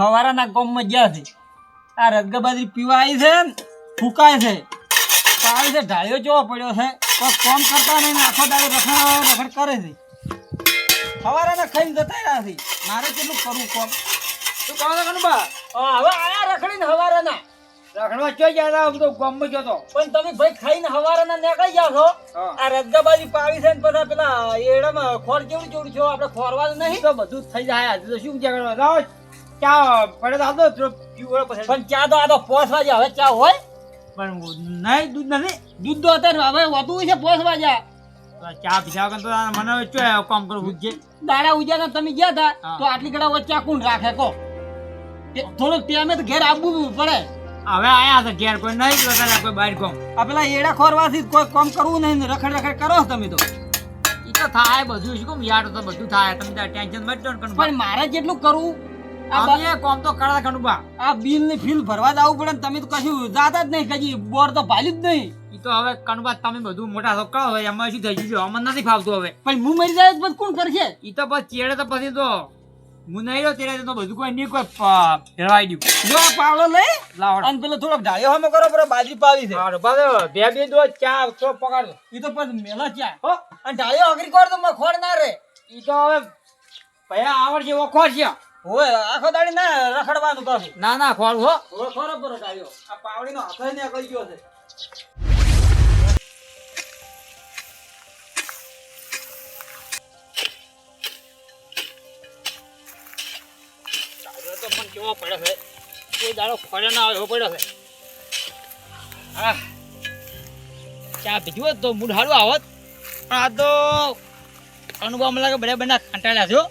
હવારાના ગામમાં ગયા છે આ રગબાજી પીવા આવી છે ને ફૂકાય છે પાવે છે ઢાળ્યો ચેવો પડ્યો છે કોઈ કામ કરતા નહીં ને આખો દાડો રખડ કરે છે હવારાના ખાઈને જતા રહ્યા છે મારે કેટલું કરવું કામ શું કહો છો કનુભા હવે આયા રખડીને હવારાના રખડવા ચોઈ ગયા હતા તો ગામમાં ગયો પણ તમે ભાઈ ખાઈને હવારાના નીકળી ગયા છો આ રગબાજી પાવી છે ને બધા પેલા એડામાં ખોર કેવું કેવું છો આપણે ખોરવાનું નહીં તો બધું થઈ જાય આજે તો શું વિચાર કરવા લાવો ચા પડે તો આવતો પણ ચા તો આ તો 5 વાગે હવે ચા હોય પણ નહીં દૂધ નથી દૂધ તો અત્યારે હવે હોતું છે 5 વાગ્યા ચા પીધા વગર તો મને ચો કામ કરવું છે દાડા ઉજાના તમે ગયા હતા તો આટલી કડા વચ્ચે કોણ રાખે કો થોડોક ટાઈમે તો ઘેર આવવું પડે હવે આયા છે ઘેર કોઈ નહીં લગાડ્યા કોઈ બહાર કોમ આ પેલા એડા ખોરવાથી કોઈ કામ કરવું નહીં રખડ રખડ કરો તમે તો ઈ તો થાય બધું શું કેમ યાર તો બધું થાય તમે ટેન્શન મત લો પણ મારે જેટલું કરવું આ કામ તો કરા કનુભા આ બિલ ની ફીલ ભરવા જવું પડે તમે તો કશું જાતા જ નહીં કજી બોર તો ભાલ્યું જ નહીં ઈ તો હવે કનુભા તમે બધું મોટા છોકરા હોય એમાં શું થઈ ગયું અમને નથી ફાવતું હવે પણ હું મરી જાય તો કોણ કરશે ઈ તો પછી ચેડે તો પછી તો હું નહીં રહ્યો ત્યારે તો બધું કોઈ નહીં કોઈ ફેરવાઈ દઉં જો પાવડો લઈ લાવડ અને પેલો થોડોક ઢાળ્યો હમે કરો પર બાજરી પાવી છે હારો પાડો બે દો ચા તો પકાડો ઈ તો પછી મેલા ચા હો અને ઢાળ્યો અગરી કર તો મે ખોડ ના રે ઈ તો હવે ભયા આવડશે ઓ ખોડ છે ઓય આખો દાડી ના રખડવાનું પાછું ના ના ખોડ હો ખોરો પર ઢાળ્યો આ પાવડીનો હાથ ને કરી ગયો છે તો પણ કેવો પડે છે કોઈ દાડો ખોડે ના આવે એવો પડ્યો છે હા ચા પીધું હોત તો મૂડ સારું આવત પણ આ તો અનુભવ મને લાગે બધા બધા કંટાળ્યા છો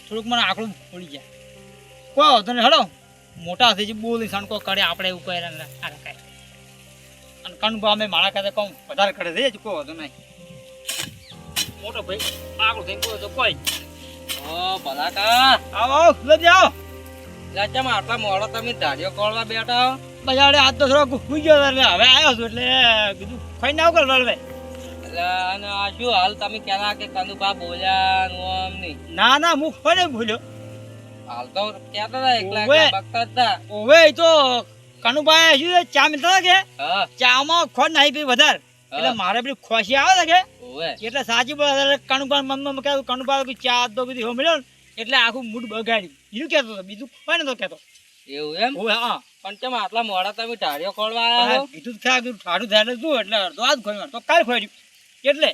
થોડુંક મને આકડું પડી જાય કોઈ હોતો ને હડો મોટા થઈ જાય બોલી સણકો કરે આપણે એવું કહે અને કનુભા અમે મારા ખાતે કહું વધારે કરે છે કોઈ હોતો નહીં મોટો ભાઈ આકડું થઈ ગયો તો કોઈ ભલા કા આવો લઈ જાઓ લાચામાં આટલા મોડા તમે ધાર્યો કોળવા બેઠા બજાડે આજ તો થોડો ખુઈ ગયો એટલે હવે આવ્યો છું એટલે કીધું ખાઈ ના કર એટલે અને આ શું હાલ તમે કહેલા કે કનુભા બોલ્યા આમ નહીં ના ના હું કોને ભૂલ્યો હાલ તો કહેતા હતા એકલા બકતા હતા ઓવે તો કનુભા શું ચા મિલતા કે ચામાં ખોટ નાઈ પી વધારે એટલે મારે પેલી ખોસી આવે છે કે એટલે સાચી બોલે કનુભા મનમાં કે કનુભા ચા તો બધી હો મળ્યો એટલે આખું મૂડ બગાડ્યું બીજું કહેતો હતો બીજું કોઈ નતો કહેતો એવું એમ હા પણ તેમ આટલા મોડા તમે ઢાળ્યો ખોળવા આવ્યા કીધું ઠાડું થાય શું એટલે અડધો હાથ ખોલ્યો તો કાલ ખોલ્યું એટલે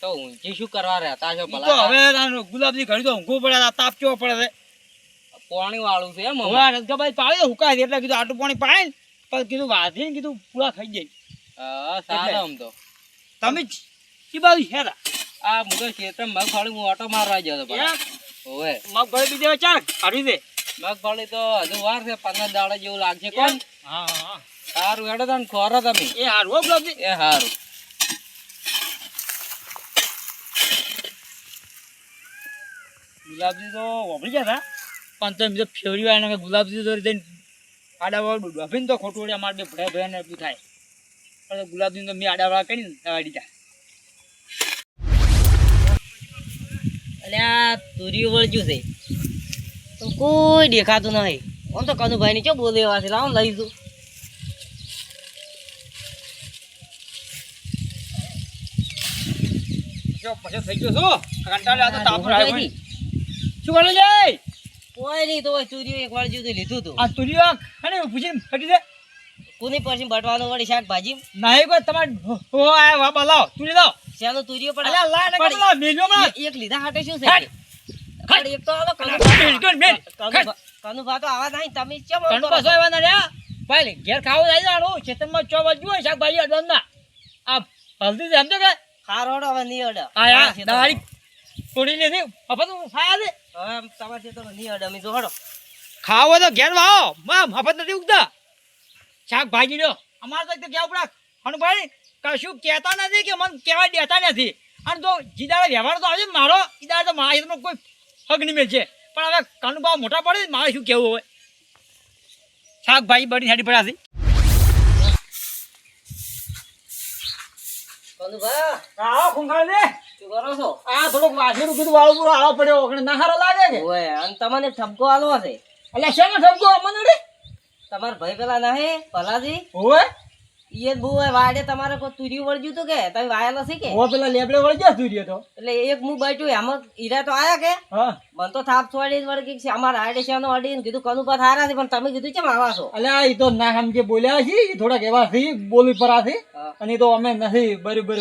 તો ઊંચી શું કરવા રહેતા છો ભલા હવે ગુલાબજી ઘડી તો ઊંઘવું પડે તાપ કેવો પડે છે પાણી વાળું છે એમ રસગાભાઈ પાવી હુકાય છે એટલે કીધું આટલું પાણી પાય ને પણ કીધું વાંધીને કીધું પૂરા ખાઈ જાય સારું આમ તો તમે કી બાજુ હેરા આ હું તો ખેતર મગફળી હું ઓટો મારવા ગયો હતો ઓવે મગફળી બીજે ચાક કાઢી દે મગફળી તો હજુ વાર છે 15 દાડા જેવું લાગશે કોણ હા સારું હેડો તને ખોરો તમે એ હારું હો ગુલાબજી એ હારું ગુલાબજી તો વાપરી ગયા હતા પણ તો એમ તો ફેવરી વાળા ગુલાબજી તો જઈને આડાવાળું ડફીને તો ખોટું વળી અમારે બે ભયા ભયાને એટલું થાય પણ ગુલાબજી તો મેં આડાવાળા કરીને દવા દીધા અલ્યા તુર્યું વળજ્યું છે તો કોઈ દેખાતું નહીં આમ તો કનુભાઈ ની ચો બોલે એવા છે લાવ લઈશું જો પછી થઈ ગયો છો કંટાળે આ તો તાપ રાય હોય શું બોલો જય કોઈ નહીં તો તુર્યું એક વળજ્યું તો લીધું તું આ તુરિયો અને પૂછીને ફટી દે કોની પછી બટવાનું વળી શાકભાજી નહીં કોઈ તમારે હો આ વાપા લાવ તુરી લાવ ચાલો તુર્યો પણ અલ્યા લા ને કલા મેલ્યો માં એક લીધા હાટે શું છે પણ એક તો આલો કનુભા તો આવા નહીં તમે કેમ કનુભા સોયવા ના રે ભાઈ ઘેર ખાવું લઈ જાણો ખેતરમાં ચોવલ જોય શાકભાજી અડવાના આ હલ્દી સમજો કે ખારોડ હવે નહીં અડે આયા દાડી તોડી લેની હવે તો ખાયા દે હવે તમારે છે તો નહીં અડે અમે જોડો ખાવો તો ઘેર વાવો માં મફત નથી ઉગતા શાકભાજી લ્યો અમારે તો કેવું પડે હનુભાઈ કશું કહેતા નથી કે મને કહેવા દેતા નથી અને તો જીદાડે વ્યવહાર તો આવે મારો ઈદાડે તો મારા હિતનો કોઈ હક નહીં મેળ છે પણ હવે કનુભા મોટા પડે મારે શું કહેવું હોય શાકભાજી બની સાડી પડ્યા છે કનુભા આવો ખુંખાળ દે શું કરો છો આ થોડુંક વાસેરું કીધું વાળું પૂરો આવો પડ્યો ઓકણે ના હારો લાગે કે ઓય અને તમને ઠપકો આલવો છે અલ્યા શેનો ઠપકો અમને તમાર ભાઈ પેલા નહીં ભલાજી ઓવે ઈ બહુ વાડે તમારે કોઈ તુર્યું વળગ્યું તું કે તમે વાયેલો છે કે ઓ પેલા લેબડે વળી ગયા તુર્યો તો એટલે એક હું બેઠું એમાં હીરા તો આયા કે હા મને તો થાપ છોડી વળગી છે અમારા આડે છે અડીને કીધું કનું પર હારા છે પણ તમે કીધું કેમ આવા છો અલ્યા ઈ તો ના સમજે બોલ્યા છે ઈ થોડાક એવા છે બોલી પરા છે અને ઈ તો અમે નથી બરાબર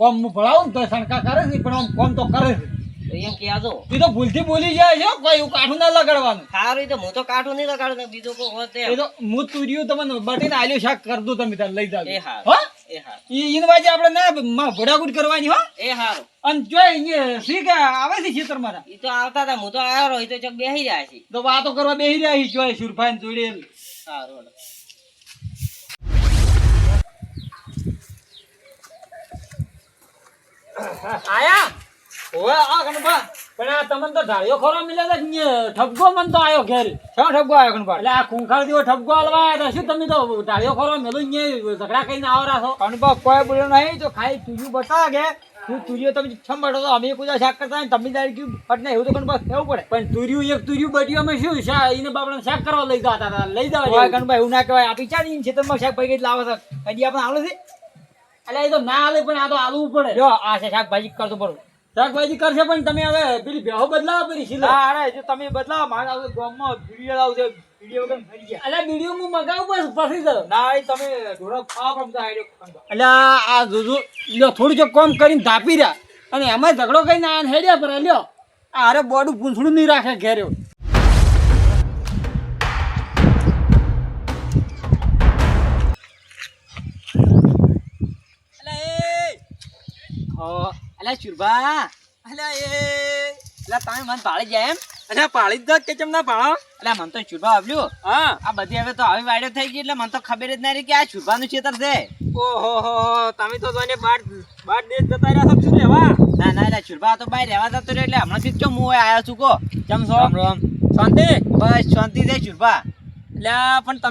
કોમ હું ભણાવું ને તો શણકા કરે છે પણ આમ કોમ તો કરે છે તો એમ કહેજો ઈ તો ભૂલથી બોલી જાય છે કોઈ એવું કાઠું ના લગાડવાનું સારું તો હું તો કાઠું નહીં લગાડું ને બીજું કોઈ હોત એ તો હું તુર્યું તમને બટીને આલ્યું શાક કર દઉં તમે તાર લઈ જાવ એ હારું હા એ હારું ઈ વાજે આપણે ના ભડાકુટ કરવાની હો એ હારું અને જો અહીંયા સી કે આવે છે ખેતર મારા ઈ તો આવતા હતા હું તો આવ્યો રહ્યો તો ચક બેસી રહ્યા છે તો વાતો કરવા બેહી રહ્યા છે જોય સુરભાઈ જોડે સારું આયા ઓએ આ કણબા પણ આ તમને તો ઢાળિયો ખરો મિલ્યા છે ઠપકો મન તો આયો ઘેર શું ઠપકો આયો કણબા એટલે આ ખૂંખાર જેવો ઠપકો આલવા આયા શું તમે તો ઢાળિયો ખરો મેલો અહીંયા ઝઘડા કરીને આવરા છો કણબા કોઈ બોલ્યો નહીં તો ખાઈ તુજુ બતા કે તું તુરિયો તમે છમ બટો તો અમે કુદા શાક કરતા ને તમે દાડી ક્યું ફટ ને એવું તો કણબા કેવું પડે પણ તુરિયું એક તુરિયું બટ્યું અમે શું શા એને બાપડા શાક કરવા લઈ જતા હતા લઈ જવા ઓય કણબા એવું ના કહેવાય આપી ચાલી ખેતરમાં શાક ભાઈ લાવે છે કદી આપણે આવડે છે એટલે એ તો ના આલે પણ આ તો આલવું પડે જો આ છે શાકભાજી કરતો પડું શાકભાજી કરશે પણ તમે હવે પેલી બેહો બદલાવો પેલી સિલે હા અરે જો તમે બદલાવો મારા હવે ગામમાં વિડિયો આવશે વિડિયો વગર ફરી ગયા અલ્યા વિડિયો હું મગાવું પછી તો ના એ તમે ઢોરો ખાવા પણ આઈડિયો અલ્યા આ જોજો લ્યો થોડું જો કોમ કરીને ધાપી રહ્યા અને એમાં ઝઘડો કરીને આ હેડ્યા પર લ્યો આ અરે બોડું પૂંછડું નહીં રાખે ઘેર્યો અલા શુરભા અલા તમે મન પાળી જાય એમ અલ્યા પાળી જ કે ચમ ના પાળો અલા મન તો શુરભા આવ્યું હા આ બધી હવે તો આવી વાયડો થઈ ગઈ એટલે મને તો ખબર જ ના રહી કે આ શુરભાનું ખેતર છે ઓહો હો તમે તો જોને બાર દેશ જતા રહ્યા છો શું લેવા ના ના એટલે શુરભા તો બહાર રહેવા જતો રહ્યો એટલે હમણાં થી ચમ હું આવ્યો છું કો ચમ છો રામ રામ શાંતિ બસ શાંતિ છે શુરભા એટલે પણ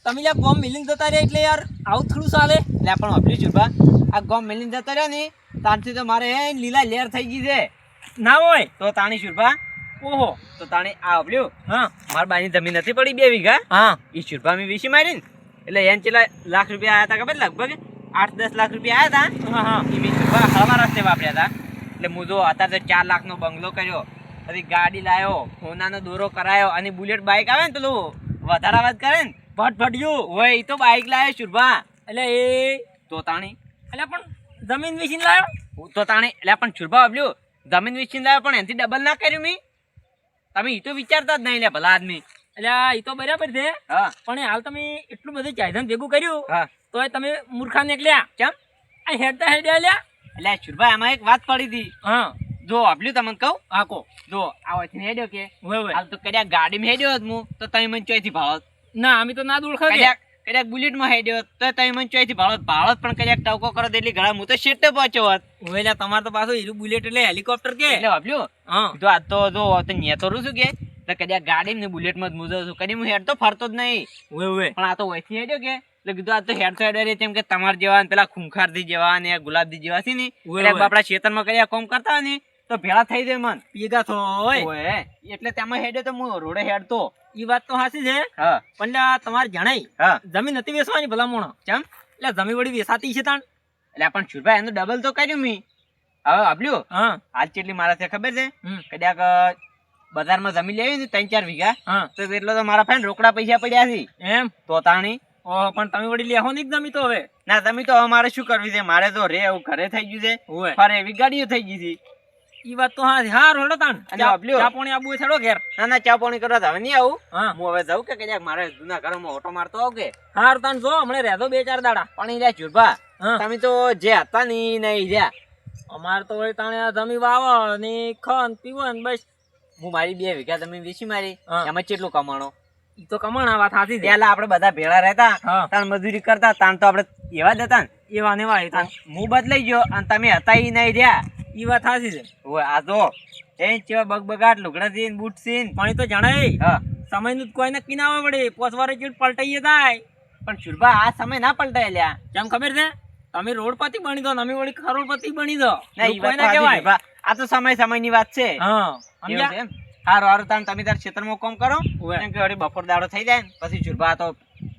તમે યાર ગોમ મિલિંગ જતા રહ્યા એટલે યાર આવું થોડું ચાલે એટલે પણ વાપર્યું શુરભા આ ગોમ મેલીને જતો રહ્યો ને તારથી તો મારે લીલા લેર થઈ ગઈ છે ના હોય તો તાણી શુરભા ઓહો તો તાણી આ આવ્યું હા મારા બાની જમીન નથી પડી 2 વીઘા હા એ શુરભા મેં વીસી મારી ને એટલે એને ચેલા લાખ રૂપિયા આયા હતા ખબર લગભગ 8-10 લાખ રૂપિયા આયા હતા હા હા એ મેં શુરભા હળવા રસ્તે વાપર્યા હતા એટલે હું જો અત્યારે તો 4 લાખનો બંગલો કર્યો પછી ગાડી લાવ્યો હોનાનો દોરો કરાયો અને બુલેટ બાઇક આવે ને પેલું વધારે અવાજ કરે ને ફટફટ્યું હોય એ તો બાઇક લાવ્યો શુરભા એટલે એ તો તાણી એટલે પણ જમીન વેચીને લાવ્યો તો તાણે એટલે પણ છુરભા આવ્યું જમીન વેચીને લાવ્યો પણ એનાથી ડબલ ના કર્યું મેં તમે એ તો વિચારતા જ નહીં લે ભલા આદમી એટલે એ તો બરાબર છે હા પણ હાલ તમે એટલું બધું ચાયધન ભેગું કર્યું હા તોય તમે મૂર્ખા નીકળ્યા કેમ આ હેડતા હેડ્યા લ્યા એટલે છુરભા એમાં એક વાત પડી હતી હા જો આવ્યું તમને કહું હા કો જો આવાથી હેડ્યો કે હોય હાલ તો કદાચ ગાડીમાં હેડ્યો હોત હું તો તમે મને ચોઈથી ભાળત ના અમે તો ના દોડખા કદાચ બુલેટમાં હેડ્યો હોત તો તમે મને ચોઈથી ભાળત પણ કદાચ ટવકો કરો એટલી ઘણા હું તો શેટે પહોંચ્યો હોત ઓલા તમારે તો પાછું હીરું બુલેટ એટલે હેલિકોપ્ટર કે એટલે આવ્યું હા તો આ તો જો તો નેતો રહું છું કે તો કદાચ ગાડી ને બુલેટમાં જ મુજબ છું કદી હું હેડ તો ફરતો જ નહીં ઓય પણ આ તો વહીથી હેડ્યો કે એટલે કીધું આ તો હેડ તો હેડ તેમ કે તમાર જેવા પેલા ખૂંખારથી જેવા ને ગુલાબજી જેવા છે ને આપડા ખેતરમાં કયા કોમ કરતા હોય ને તો ભેળા થઈ જાય મન પીગા થોય એટલે તેમાં હેડ્યો તો હું રોડે હેડતો ઈ વાત તો સાચી છે હા પણ તમારે જણાય હા જમીન નથી વેચવાની ભલામણ કેમ એટલે જમીન વળી વેચાતી છે તાણ એટલે પણ છુરભાઈ એનું ડબલ તો કર્યું મી હવે આપ્યું હા આજ કેટલી મારા છે ખબર છે કદાચ બજારમાં જમીન લેવી ને 3-4 વીઘા હા તો એટલો તો મારા ફાઈન રોકડા પૈસા પડ્યા છે એમ તો તાણી ઓહ પણ તમે વળી લેહો નહીં જમી તો હવે ના તમે તો અમારે શું કરવી છે મારે તો રે એવું ઘરે થઈ ગયું છે ઓય ફરે એવી ગાડીઓ થઈ ગઈ છે ઈ વાત તો હા હા રોડો તાણ અને આપ્યો. ચા પાણી આબુ છેડો ઘેર ના ચા પાણી કરવા તો હવે નહીં આવું હા હું હવે જાઉં કે કદાચ મારે જૂના ઘરમાં ઓટો મારતો આવું કે હાર તાણ જો હમણે રહેતો 2-4 દાડા પણ ઈ રહ્યા છુરભા હા તમે તો જે હતા ને ઈ નહીં રહ્યા અમાર તો વળી તાણે આ જમી વાવો ને ખન પીવન બસ હું મારી 2 વીઘા જમીન વેચી મારી હા. એમાં કેટલું કમાણો ઈ તો કમાણા વાત સાચી છે પેલા આપણે બધા ભેળા રહેતા હા તાણ મજૂરી કરતા તાણ તો આપણે એવા જ હતા ને એવા ને વાય તો હું બદલાઈ ગયો અને તમે હતા ઈ નહીં રહ્યા ઈ વાત સાચી છે ઓય આ તો એ ચેવા બગબગાટ લુગડા સીન બૂટ સીન પણ ઈ તો જણાય હા સમય નું કોઈ નક્કી ના આવે વળી પોસવારે ચીડ પલટાઈએ જાય પણ છુરભા આ સમય ના પલટાય લ્યા કેમ ખબર છે તમે રોડપતિ બની દો અમે વળી કરોડપતિ બની દો ના ઈ કોઈ વાત ના તો સાચી કહેવાય છુરભા. આ તો સમયની વાત છે હા એવું સમજ્યા છે એમ? હારું હારું તમે તાર ક્ષેત્રમાં કામ કરો ઓવે. કેમ કે વળી બપોર દાડો થઈ જાય ને પછી ચૂરબા તો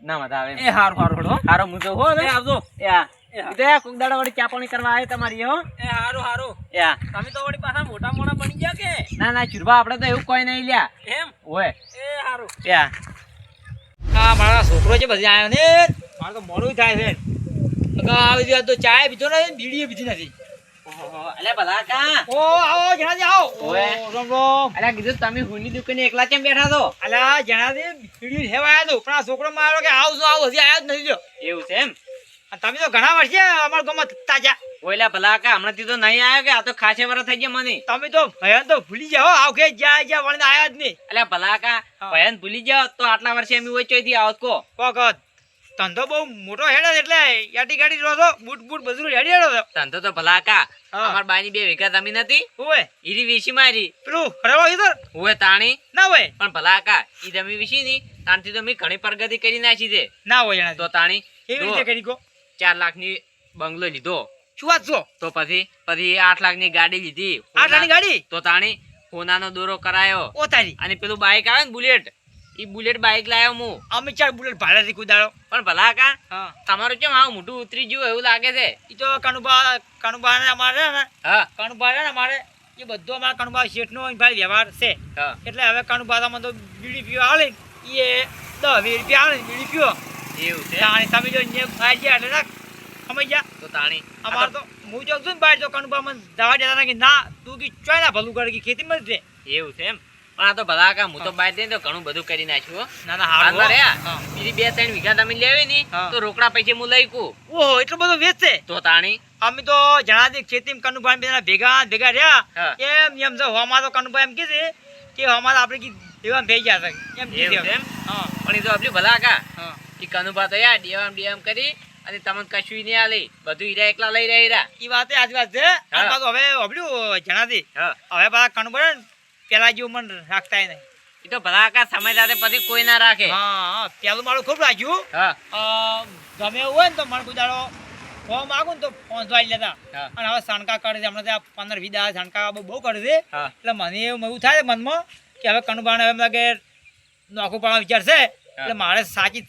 ના મજા આવે એ હારું હારું હો હારો હું તો હો એ આવજો એ હા ઈ તો કોક દાડો વળી ચા પાણી કરવા આવે તમારી હો એ હારું હારું એ હા તમે તો વળી પાછા મોટા મોટા બની ગયા કે ના ના ચૂરબા આપણે તો એવું કોઈ નહીં લ્યા એમ ઓય એ હારું એ હા આ મારા છોકરો છે બધી આવ્યો ને મારે તો મોડું થાય છે અગા આવી ગયા તો ચાય પીધો નથી બીડીએ પીધી નથી ઓહો અલે ભલા કા ઓ આવો જણાજી આવો ઓવે. રામ રામ અલ્યા કીધું તમે હુની દુકાને એકલા કેમ બેઠા છો અલા જણાજી બીડી લેવા આવ્યો તો પણ આ છોકરો મારો કે આવજો આવો હજી આવ્યો જ નથી જો એવું છે એમ અને તમે તો ઘણા વર્ષે અમારા ગામમાં તાજા ઓયલા ભલા કા હમણાંથી તો નહીં આવ્યો કે આ તો ખાસે વરસ થઈ ગયા મને તમે તો ભયન તો ભૂલી જાઓ આવ કે જ્યાં જ્યાં વળીને આયા જ નહીં અલ્યા ભલા કા હા. ભયન ભૂલી જાઓ તો આટલા વર્ષે અમે ઓછોથી આવત કો કોક ધંધો બહુ મોટો હેડે છે એટલે યાટી ગાડી રહો છો બૂટ બૂટ બધું હેડી હેડો છો ધંધો તો ભલા કા હા. અમાર બાની 2 વીઘા જમીન હતી ઓય ઈરી વીસી મારી પેલું હરવા ઈધર ઓય તાણી ના હોય પણ ભલા કા ઈ જમી વીસી ની તાણથી તો મેં ઘણી પ્રગતિ કરી નાખી છે ના હોય જણાજી તો તાણી એવી રીતે કરી કો 4 લાખની બંગલો લીધો શું વાત છો તો પછી 8 લાખની ગાડી લીધી આટલાની ગાડી તો તાણી સોનાનો દોરો કરાયો ઓ તારી અને પેલું બાઈક આવે ને બુલેટ ઈ બુલેટ બાઈક લાયો હું અમે ચાર બુલેટ ભાડાથી કુદાડો પણ ભલા કા હા તમારું કેમ આવું મોઢું ઉતરી ગયું એવું લાગે છે ઈ તો કનુબા ને અમારે ને હા કનુબા ને અમારે એ બધો અમારા કનુબા શેઠનો ભાઈ વ્યવહાર છે હા એટલે હવે કનુબા તો બીડી પીવા આવે ને એ 10-20 રૂપિયા આવે ને બીડી પીવો એવું છે તાણી તમે જો ને ખાઈ ગયા એટલે ના સમય જા તો તાણી અમાર તો હું જો છું ને બહાર તો કનુબા મને દવા દેતા હતા કે ના તું કી ચોય ના ભલું કરે કે ખેતી માં જ રહે. એવું છે એમ પણ આ તો ભલા કા હું તો બહાર જઈને તો ઘણું બધું કરી નાખ્યું હો. ના ના હારું હાલમાં હો. રહ્યા હા. બીજી 2-3 વીઘા તમે લેવી ની હા. તો રોકડા પૈસે હું લઈ કું ઓહો એટલો બધો વેચશે તો તાણી અમે તો જણાદી ખેતી કનુભા બેના ભેગા ભેગા રહ્યા હા. એમ છે હવામાં તો કનુભા એમ કીધે કે હવામાં આપણે કી દેવા ભેઈ ગયા છે એમ એવું કીધે છે એમ હા પણ એ તો આપલી ભલા કા હા ઈ કનુભા તો યાર ડીએમ કરી અને તમને કશું નહીં આલી બધું હીરા એકલા લઈ રહ્યા ઈ વાતે આજ વાત છે હા. અને પાછું હવે હબળ્યું જણાદી હા હવે પાછા કનુભા ને પેલા જેવું મન રાખતા નહીં ઈ તો ભલા કા સમય સાથે પછી કોઈ ના રાખે હા હા પેલું મારું ખૂબ રાખ્યું હા ગમે એવું હોય ને તો મને ગુજારો ફોર્મ માગું ને તો પહોંચવા લેતા હા. અને હવે સણકા કરે છે હમણાં ત્યાં 15-20 દાડા સણકા બહુ કરે છે હા એટલે મને એવું થાય મનમાં કે હવે કનુભાને એમ લાગે નોખું પાડવાનો વિચાર છે એટલે મારે સાચી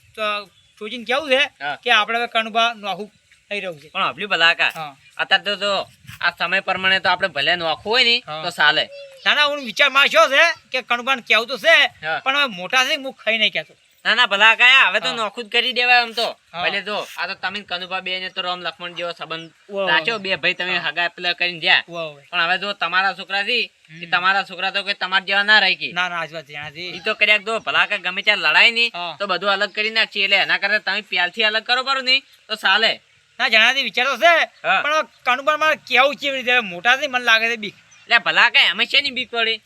સોચીને કેવું છે હા. કે આપણે હવે કનુભા નોખું થઈ રહ્યું છે પણ આપલી ભલા કા હા અત્યારે તો આ સમય પ્રમાણે તો આપણે ભલે નોખવું હોય ને હા. તો ચાલે ના ના હું વિચાર માં શું છે કે કનુભાને કેવું તો છે હા. પણ હવે મોટા છે હું ખાઈ નહીં કહેતો ના ના ભલા કયા હવે તો હા. નોખું જ કરી દેવાય આમ તો હા. ભલે જો આ તો તમે કનુભા બે ને તો રામ લક્ષ્મણ જેવો સંબંધ વાહ. રાખ્યો બે ભાઈ તમે હા. હગા પેલા કરીને જ્યાં વાહ પણ હવે જો તમારા છોકરા થી હમ. તમારા છોકરા તો કોઈ તમારા જેવા ના રાખી ના ના આજ વાત જાણાથી ઈ તો કર્યા દો ભલા કા ગમે ત્યાં લડાય નહીં હા. તો બધું અલગ કરી નાખીએ એટલે એના કરતા તમે પ્યાલથી અલગ કરો પાડો નહીં તો ચાલે ના જાણાથી વિચાર તો છે હા. પણ કનુભાન મારે કેવું કેવી રીતે મોટા છે મને લાગે છે બીક એટલે ભલા કઈ અમે છે ની બીક પડી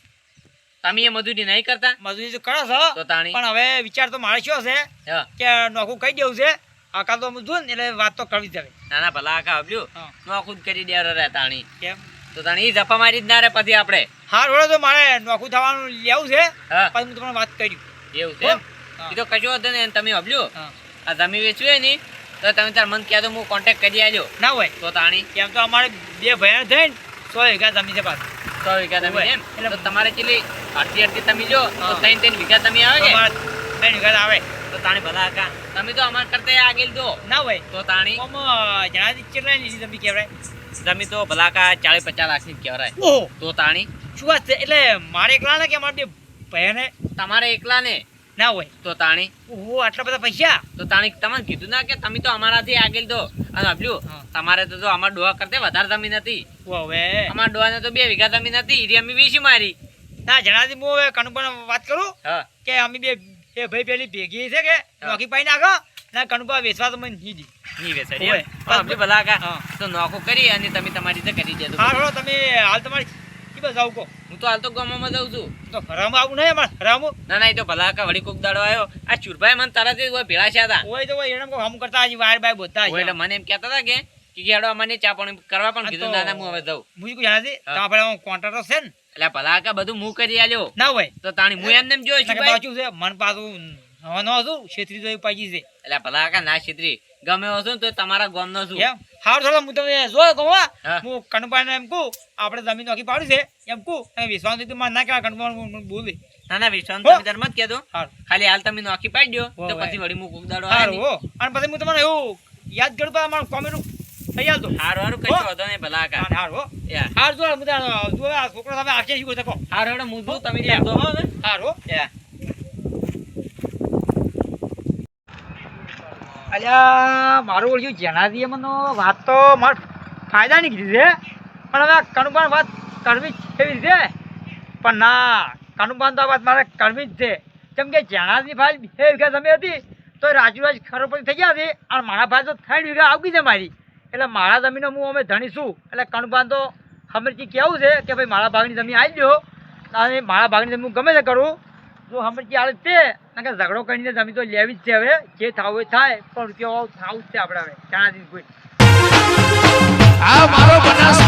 તમે એ મજૂરી નહીં કરતા મજૂરી તો કરો છો તો તાણી પણ હવે વિચાર તો મારે શું છે હા. કે નોખું કહી દેવું છે આકા તો હું જોઉં ને એટલે વાત તો કરવી જ હવે ના ના ભલા કા હબ્લ્યું હા. નોખું જ કરી દેવા રે તાણી કેમ તો તાણી ઈ જફા મારી જ ના રે પછી આપણે હા રોડો તો મારે નોખું થવાનું લેવું છે હા પછી હું તમને વાત કર્યું એવું છે એમ હા. ઈ તો કશો હતો ને તમે હબ્લ્યું હા આ જમી વેચ્યું હોય ને તો તમે તાર મન કહે તો હું કોન્ટેક્ટ કરી આજો ના હોય તો તાણી કેમ તો અમારે બે ભાઈ થઈને 100 વીઘા જમીન છે પાછું 100 વીઘા તમે હોય. એમ એટલે- તો તમારે ચેલી અડધી તમે જો તો હા. 3 વીઘા તમે આવે કે અમારે 3 વીઘા આવે તો તાણી ભલા કા તમે તો અમાર કરતા આગળ દો ના હોય તો તાણી આમ જણાથી કેટલા લીધી તમે કહેવાય તમે તો ભલા કા 40-50 લાખની જ કહેવાય ઓહો તો તાણી શું વાત છે એટલે મારે એકલા ને કે અમારે બે ભાઈને તમારે એકલા ને ના હોય તો તાણી ઓહો આટલા બધા પૈસા તો તાણી તમને કીધું ના કે તમે તો અમારાથી આગળ દો અને હબ્લ્યું હા. તમારે તો જો અમાર ડોહા કરતા વધારે જમીન હતી હવે અમાર ડોહાને તો 2 વીઘા જમીન હતી ઈ અમે વીસી મારી ના જણાથી હું હવે કનુભાને વાત કરું હા કે અમે બે ભાઈ પેલી ભેગી છે કે નોખી પાઈ નાખો ના કનુભા વેચવા તો મને નહીં દી ની વેચાઈ હોય. એમ? પણ હબ્લ્યું ભલા કા હા. તો નોખું કરી અને તમે તમારી રીતે કરી દેજો હા રોડો તમે હાલ તમારી કી બસ આવું કહો હું તો હાલ તો ગામમાં જાઉં છું તો ઘરમાં આવું નહીં અમારે ઘરમાં ના ના એ તો ભલા કા વળી કોક દાડો આવ્યો આ ચુરભાઈ મને તરત જ ભેળા છે હતા હોય તો હોય એને કહો હમ કરતા હજી વાયર બાય બોલતા ઓય એટલે મને એમ કહેતા હતા કે હેડો મને ચા પાણી કરવા પણ કીધું ના ના હું હવે જાઉં મુજી કોઈ જાણતી હા. તો આપણે કોન્ટ્રાક્ટર છે ને એટલે ભલા કા બધું હું કરી આલ્યો ના હોય તો તાણી હું એમને એમ જોઈ એટલે છું કે ભાઈ પાછું છે મન પાછું હવે નો શું છેતરી તો પાજી છે એટલે ભલા કાકા ના છેતરી ગમે એવો છું ને તો તમારા ગામનો છું એમ હાર થોડા હું તમને જો કહું હા. હું કનુભાઈને એમ કહું આપણે જમીન નોખી પાડ્યું છે એમ કહું અને વિશ્વાસ તો મારે ના કહેવાય કનુભાઈ બોલી ના ના વિશ્વાસ હો. તમે ધર્મ જ કહેતો હારું ખાલી હાલ તમે નોખી પાડી દો હો તો ભાઈ. પછી વળી હું કોક દાડો હારું હો અને પછી હું તમને એવું યાદ કરું તો અમારું કોમેરું થઈ જાય તો હારું હારું કઈ વાંધો નહીં ભલા કાકા હાર હો યા હાર જો હું જો આ છોકરો સામે આવશે શીખો શકો હારું હેડો હું જોઉં, તમે યા. ત્યાં જો હો હવે. હાર હો યા અલ્યા મારું ઓળખ્યું જેનાથી મને વાત તો મારે ફાયદા ની કીધી છે પણ હવે કનુભાઈ વાત કરવી જ કેવી છે પણ ના કનુભાઈ તો આ વાત મારે કરવી જ છે કેમ કે જેનાથી ભાઈ 2 વીઘા જમી હતી તો રાજુરાજ ખરોપડી થઈ ગયા હતી અને મારા ભાઈ તો 3 વીઘા આવી છે મારી એટલે મારા જમીનો હું અમે ધણી છું એટલે કનુભાઈ તો હમણાં કેવું છે કે ભાઈ મારા ભાગની જમીન આવી દો અને મારા ભાગની જમીન હું ગમે તે કરું જો હમણાં હાલ છે કારણ કે ઝઘડો કરીને જમીન તો લેવી જ છે હવે જે થવું એ થાય પણ રૂપિયા થવું જ છે આપણે હવે જણાવી કોઈ આ મારો બનાસ